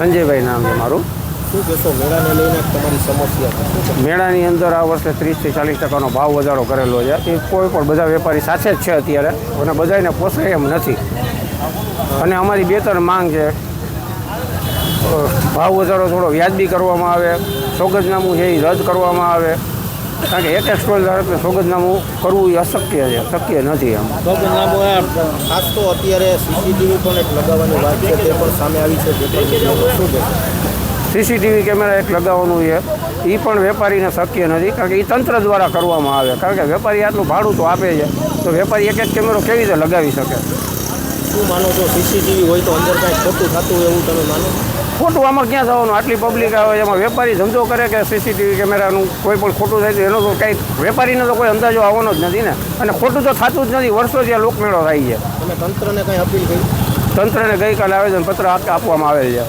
સંજયભાઈ નામ છે મારું. શું કહેશો મેળાને લઈને તમારી સમસ્યા? મેળાની અંદર આ વર્ષે 30 થી 40% ભાવ વધારો કરેલો છે. એ કોઈ પણ બધા વેપારી સાથે જ છે અત્યારે, અને બધાને પોસાય એમ નથી. અને અમારી 2-3 માંગ છે. ભાવ વધારો થોડો વ્યાજબી કરવામાં આવે, સોગંદનામું છે એ રદ કરવામાં આવે, કારણ કે એક સ્ટોલ ધારકને સોગંદનામું કરવું એ અશક્ય છે, શક્ય નથી. એમ સોગંદનામું ખાસ તો અત્યારે સીસીટીવી પણ એક લગાવવાની વાત છે, તે પણ સામે આવી છે. શું કહેશો? સીસીટીવી કેમેરા એક લગાવવાનું છે, એ પણ વેપારીને શક્ય નથી, કારણ કે એ તંત્ર દ્વારા કરવામાં આવે. કારણ કે વેપારી આટલું ભાડું તો આપે છે, તો વેપારી એક કેમેરો કેવી રીતે લગાવી શકે? શું માનો છો? સીસીટીવી હોય તો અંદર કાંઈ ખોટું થતું હોય એવું તમે માનો? ખોટું આમાં ક્યાં થવાનું? આટલી પબ્લિક આવે, એમાં વેપારી ધંધો કરે કે સીસીટીવી કેમેરાનું કોઈ પણ ખોટું થાય તો એનો તો કંઈ વેપારીનો તો કોઈ અંદાજો આવવાનો જ નથી ને. અને ખોટું તો થતું જ નથી. વર્ષો ત્યાં લોકમેળો થાય છે. તમે તંત્રને કંઈ અપીલ કરી? તંત્રને ગઈકાલે આવેદનપત્ર આપવામાં આવેલ છે.